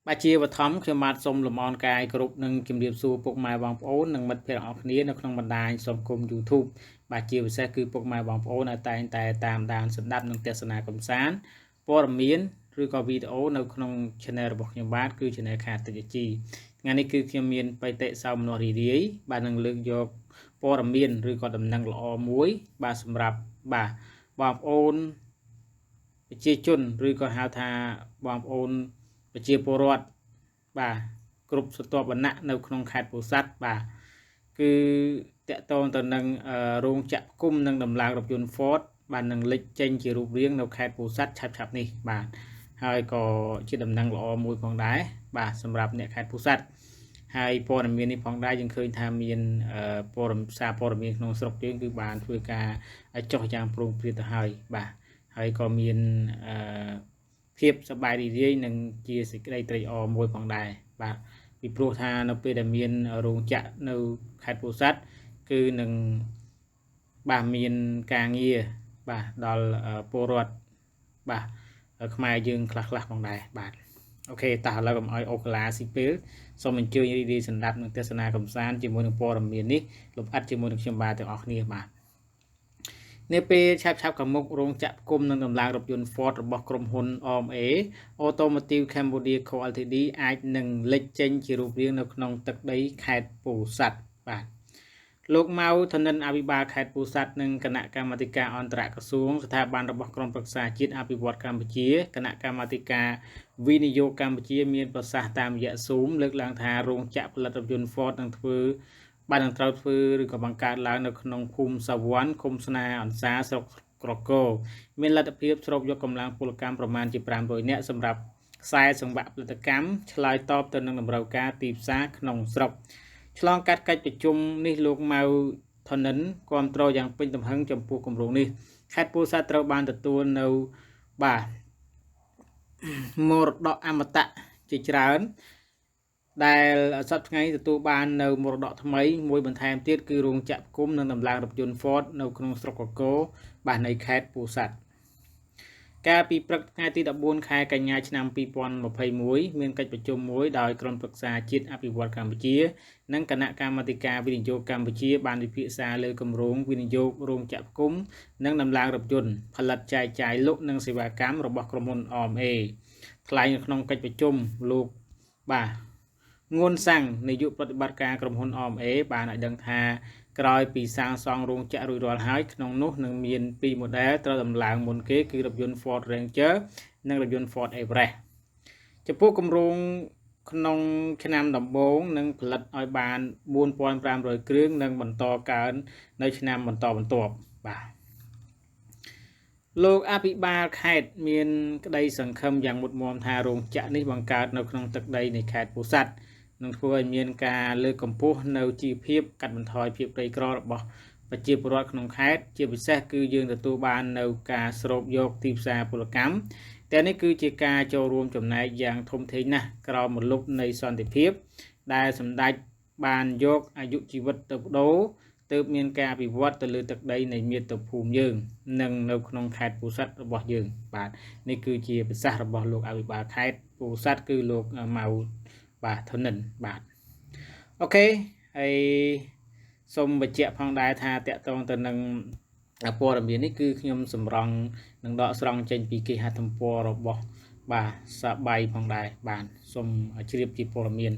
bà chia và thấm khi mà xong làm on cái group nâng kiểm điểm su bốc mai bằng ố nâng mất phê học ní nó không bàn đài xong cùng YouTube bà chia và sẽ cứ bốc mai bằng ố là tại tam đàn sẵn đắp nâng test na cầm sáng bó rầm miến rồi có video nó không channel bọc nhóm bát cứ channel khác tự chi ngay này cứ khi miền bay tệ sau nó đi ấy bà nâng lượng do bó rầm miến rồi có đầm nâng lọ muối bà sầm rạp bà bằng ôn chia chun rồi có hào thà bằng ôn chia bồ rọt bà group số to bẩn nặngនៅក្នុងខេត្តពោធិ៍សាត់បាទគឺតកតងទៅនឹងរោងចក្រគុំនិងដំឡើងរថយន្ត Ford បាននឹងលេចចេញជារូបរាងនៅខេត្តពោធិ៍សាត់ឆាប់នេះបាទហើយក៏ជាដំណឹងល្អមួយផងដែរបាទសម្រាប់អ្នកខេត្តពោធិ៍សាត់ហើយព័ត៌មាននេះផងដែរយើងឃើញថាមានព័ត៌មានសារព័ត៌មានក្នុងស្រុកយើងគឺបានធ្វើការចុះយ៉ាងព្រមព្រៀងទៅហើយបាទហើយក៏មានភាពសប្បាយរីករាយនិងជាសេចក្តីត្រេកអរមួយផងដែរបាទពីព្រោះថានៅពេលដែលមានរោងចក្រនៅខេត្តពោធិ៍សាត់គឺនឹងបាទមានការងារបាទដល់ពលរដ្ឋបាទខ្មែរយើងខ្លះផងដែរបាទអូខេតោះឥឡូវកុំឲ្យអូកាឡាស៊ីពេលសូមអញ្ជើញរីករាយសម្រាប់នឹងទស្សនាកំសាន្តជាមួយនឹងព័ត៌មាននេះលំអិតជាមួយនឹងខ្ញុំបាទទាំងអស់គ្នាបាទនៅពេលឆាប់កំមុខរោងចក្រគុំនឹងដំឡើងរថយន្ត Ford របស់ក្រុមហ៊ុន RMA Automotive Cambodia Co Ltd អាចនឹងលេចចេញជារូបរាងនៅក្នុងទឹកដីខេត្តពោធិ៍សាត់បាទលោកម៉ៅធនិនអភិបាលខេត្តពោធិ៍សាត់និងគណៈកម្មាធិការអន្តរក្រសួងស្ថាប័នរបស់ក្រុមប្រឹក្សាជាតិអភិវឌ្ឍកម្ពុជាគណៈកម្មាធិការវិនិយោគកម្ពុជាមានប្រសាសន៍តាមរយៈ Zoom លើកឡើងថារោងចក្រផលិតរថយន្ត Ford នឹងត្រូវធ្វើឬក៏បង្កើតឡើងនៅក្នុងភូមិសាវ័នឃុំស្នាអន្សាស្រុកក្រកោមានលទ្ធភាពស្រូបយកកម្លាំងពលកម្មប្រមាណជា500នាក់សម្រាប់ខ្សែសង្វាក់ផលិតកម្មឆ្លើយតបទៅនឹងតម្រូវការទីផ្សារក្នុងស្រុកឆ្លងកាត់កិច្ចប្រជុំនេះលោកម៉ៅថនិនគាំទ្រយ៉ាងពេញទំហឹងចំពោះគម្រោងនេះខេត្តពោធិ៍សាត់ត្រូវបានទទួលនៅបាទមរតកអមតៈជាច្រើនដែលសប្តាហ៍ថ្ងៃទទួលបាននៅមរតកថ្មីមួយបន្ថែមទៀតគឺរោងចក្រគុំនិងដំឡើងរថយន្ត Ford នៅក្នុងស្រុកកកូបាទនៃខេត្តពោធិ៍សាត់កាលពីព្រឹកថ្ងៃទី14ខែកញ្ញាឆ្នាំ2021មានកិច្ចប្រជុំមួយដោយក្រុមប្រឹក្សាជាតិអភិវឌ្ឍកម្ពុជានិងគណៈកម្មាធិការវិនិយោគកម្ពុជាបានពិភាក្សាលើគម្រោងវិនិយោគរោងចក្រគុំនិងដំឡើងរថយន្តផលិតចែកចាយលក់និងសេវាកម្មរបស់ក្រុមហ៊ុន RMA ថ្លែងនៅក្នុងកិច្ចប្រជុំលោកបាទងួនសាំងនាយកប្រតិបត្តិការក្រុមហ៊ុន RMA បានឲ្យដឹងថាក្រោយពីសាងសង់រោងចក្ររួចរាល់ហើយក្នុងនោះនឹងមាន2 model ត្រូវដំឡើងមុនគេគឺរថយន្ត Ford Ranger និងរថយន្ត Ford Everest ចំពោះគម្រោងក្នុងឆ្នាំដំបូងនឹងផលិតឲ្យបាន 4,500 គ្រឿងនិងបន្តកើននៅឆ្នាំបន្តបន្ទាប់បាទលោកអភិបាលខេត្តមានក្តីសង្ឃឹមយ៉ាងមុតមមថារោងចក្រនេះបង្កើតនៅក្នុងទឹកដីនៃខេត្តពោធិ៍សាត់នឹងធ្វើឲ្យមានការលើកកម្ពស់នៅជីវភាពកាត់បន្ថយភាពក្រីក្ររបស់ប្រជាពលរដ្ឋក្នុងខេត្តជាពិសេសគឺយើងទទួលបាននៅការស្រូបយកទីផ្សារពលកម្មតែនេះគឺជាការចូលរួមចំណែកយ៉ាងធំធេងណាស់ក្រោមម្លប់នៃសន្តិភាពដែលសម្ដេចបានយកអាយុជីវិតទៅបដូរទើបមានការអភិវឌ្ឍទៅលើទឹកដីនៃមាតុភូមិយើងនិងនៅក្នុងខេត្តពោធិ៍សាត់របស់យើងបាទនេះគឺជាប្រសាសន៍របស់លោកអភិបាលខេត្តពោធិ៍សាត់គឺលោកម៉ៅបាទធនិនបាទអូខេហើយសូមបញ្ជាក់ផងដែរថាតកតងទៅនឹងព័ត៌មាននេះគឺខ្ញុំសម្រង់នឹងដកស្រង់ចេញពីគេហទំព័ររបស់បាទសាបៃផងដែរបាទសូមជ្រាបជាព័ត៌មាន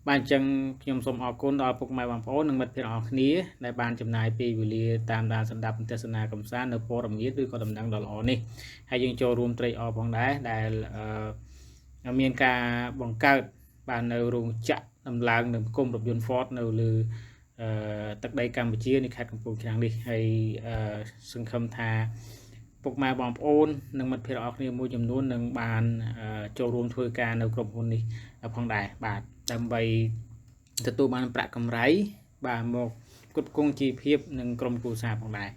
បាទអញ្ចឹងខ្ញុំសូមអរគុណដល់ពុកម៉ែបងប្អូននិងមិត្តភ័ក្តិអរគ្នាដែលបានចំណាយពេលវេលាតាមដានស្ដាប់ទស្សនាកំសាន្តនៅព័ត៌មានឬក៏ដំណឹងដ៏ល្អនេះហើយយើងចូលរួមត្រេកអរផងដែរដែលមានការបង្កើតបាននៅរោងចក្រដំឡើងនឹងគុំរថយន្ត Ford នៅលើទឹកដីកម្ពុជានៃខេត្តកំពង់ឆ្នាំងនេះហើយសង្ឃឹមថាពុកម៉ែបងប្អូននិងមិត្តភ័ក្តិអរគ្នាមួយចំនួននឹងបានចូលរួមធ្វើការនៅក្រុមហ៊ុននេះផងដែរបាទដើម្បីទទួលបានប្រាក់កម្រៃបាទមកផ្គត់ផ្គង់ជីវភាពនិងក្រុមគ្រួសារផងដែរ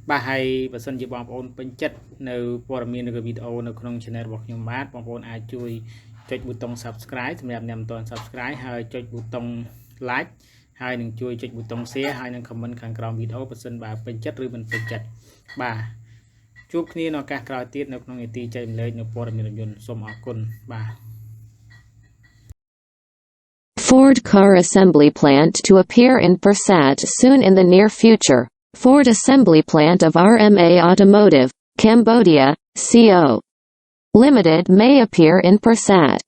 បាទហើយបើសិនជាបងប្អូនពេញចិត្តនៅព័ត៌មានឬវីដេអូនៅក្នុង channel របស់ខ្ញុំបាទបងប្អូនអាចជួយចុចប៊ូតុង Subscribe សម្រាប់អ្នកមិនទាន់ Subscribe ហើយចុចប៊ូតុង Like ហើយនឹងជួយចុចប៊ូតុង Share ហើយនឹង Comment ខាងក្រោមវីដេអូបើសិនបើពេញចិត្តឬមិនពេញចិត្តបាទជួបគ្នានៅឱកាសក្រោយទៀតនៅក្នុងនីតិចែករំលែកនៅព័ត៌មានរថយន្តសូមអរគុណបាទ Ford car assembly plant to appear in Pursat soon in the near future. Ford assembly plant of RMA Automotive, Cambodia, Co. Limited may appear in Pursat.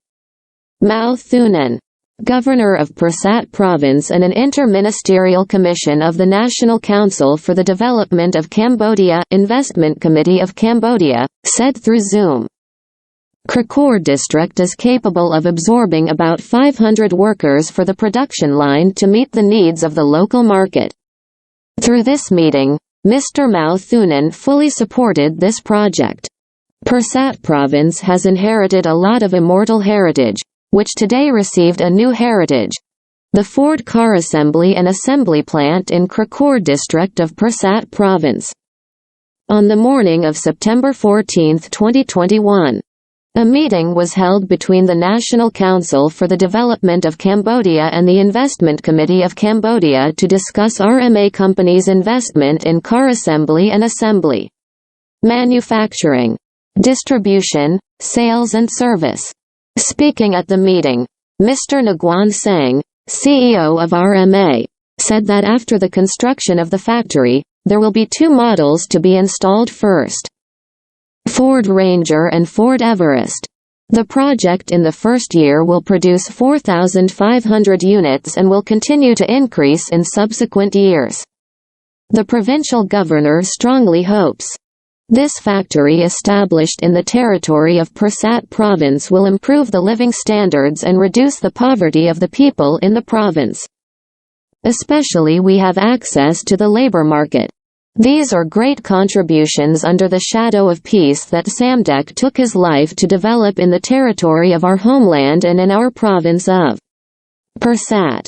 Mao Thunin, Governor of Pursat Province and an Inter-Ministerial Commission of the National Council for the Development of Cambodia, Investment Committee of Cambodia, said through Zoom. Krakor district is capable of absorbing about 500 workers for the production line to meet the needs of the local market. Through this meeting, Mr. Mao Thunin fully supported this project. Pursat Province has inherited a lot of immortal heritage, which today received a new heritage. The Ford car assembly and assembly plant in Krakor district of Pursat Province. On the morning of September 14, 2021, a meeting was held between the National Council for the Development of Cambodia and the Investment Committee of Cambodia to discuss RMA Company's investment in car assembly and assembly, manufacturing, distribution, sales and service. Speaking at the meeting, Mr. Nguyen Sang, CEO of RMA, said that after the construction of the factory, there will be 2 models to be installed first. Ford Ranger and Ford Everest. The project in the first year will produce 4,500 units and will continue to increase in subsequent years. The provincial governor strongly hopes this factory established in the territory of Pursat Province will improve the living standards and reduce the poverty of the people in the province. Especially we have access to the labor market. These are great contributions under the shadow of peace that Samdech took his life to develop in the territory of our homeland and in our province of Pursat.